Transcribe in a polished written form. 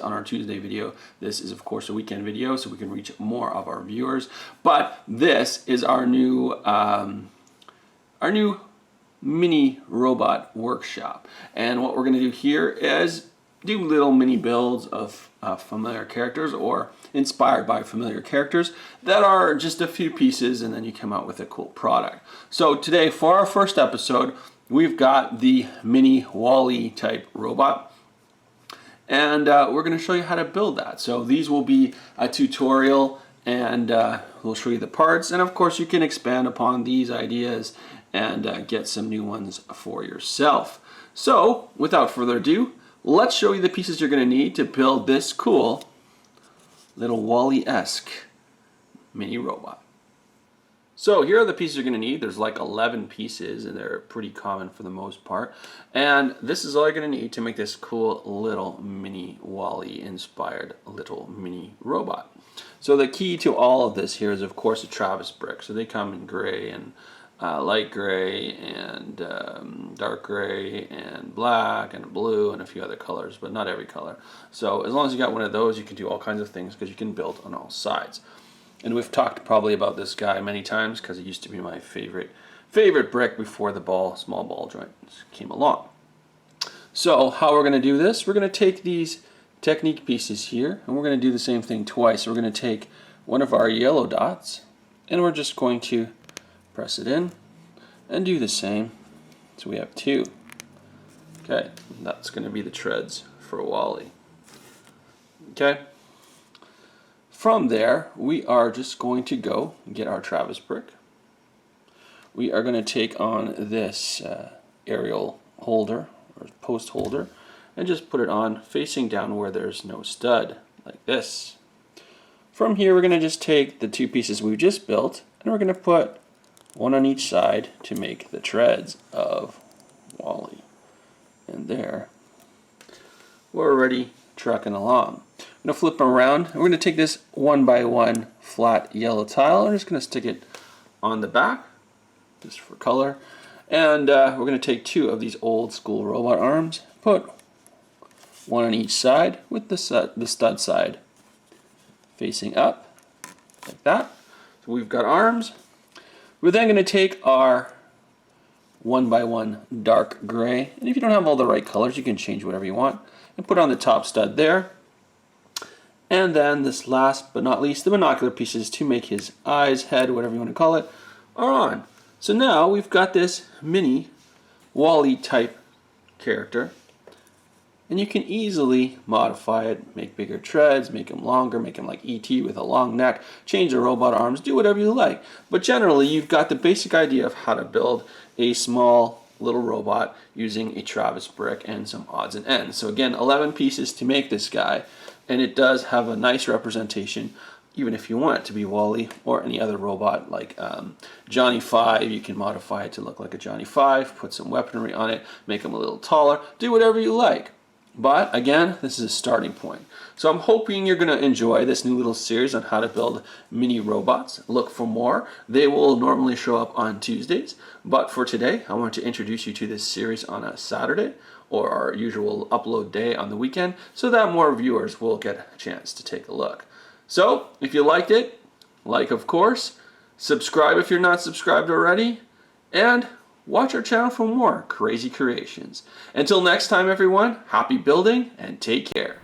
on our Tuesday video. This is of course a weekend video so we can reach more of our viewers. But this is our new mini robot workshop. And what we're going to do here is do little mini builds of familiar characters or inspired by familiar characters that are just a few pieces, and then you come out with a cool product. So today for our first episode, we've got the mini Wall-E type robot. And we're going to show you how to build that. So these will be a tutorial, and we'll show you the parts. And of course you can expand upon these ideas and get some new ones for yourself. So without further ado, let's show you the pieces you're going to need to build this cool little Wall-E-esque mini robot. So here are the pieces you're going to need. There's like 11 pieces, and they're pretty common for the most part. And this is all you're going to need to make this cool little mini Wall-E inspired little mini robot. So the key to all of this here is of course a Travis brick. So they come in gray and light gray and dark gray and black and blue and a few other colors, but not every color. So as long as you got one of those, you can do all kinds of things because you can build on all sides. And we've talked probably about this guy many times because it used to be my favorite brick before the small ball joints came along. So how we're going to do this, we're going to take these technique pieces here and we're going to do the same thing twice. We're going to take one of our yellow dots and we're just going to press it in and do the same. So we have two. Okay, that's going to be the treads for Wall-E. Okay. From there, we are just going to go and get our Travis brick. We are going to take on this aerial holder or post holder and just put it on facing down where there's no stud, like this. From here, we're going to just take the two pieces we just built and we're going to put one on each side to make the treads of Wall-E. And there, we're already trucking along. I'm going to flip them around. We're going to take this 1x1 flat yellow tile. I'm just going to stick it on the back, just for color. And we're going to take two of these old school robot arms, put one on each side with the stud side facing up, like that. So we've got arms. We're then going to take our 1x1 dark gray, and if you don't have all the right colors, you can change whatever you want, and put on the top stud there. And then this last but not least, the binocular pieces to make his eyes, head, whatever you want to call it, are on. So now we've got this mini Wall-E type character, and you can easily modify it, make bigger treads, make him longer, make him like E.T. with a long neck, change the robot arms, do whatever you like. But generally, you've got the basic idea of how to build a small little robot using a Travis brick and some odds and ends. So again, 11 pieces to make this guy, and it does have a nice representation, even if you want it to be Wall-E or any other robot like Johnny 5. You can modify it to look like a Johnny 5, put some weaponry on it, make him a little taller, do whatever you like. But again, this is a starting point. So I'm hoping you're going to enjoy this new little series on how to build mini robots. Look for more. They will normally show up on Tuesdays. But for today, I want to introduce you to this series on a Saturday, or our usual upload day on the weekend, so that more viewers will get a chance to take a look. So if you liked it, like of course, subscribe if you're not subscribed already, and watch our channel for more crazy creations. Until next time everyone, happy building and take care.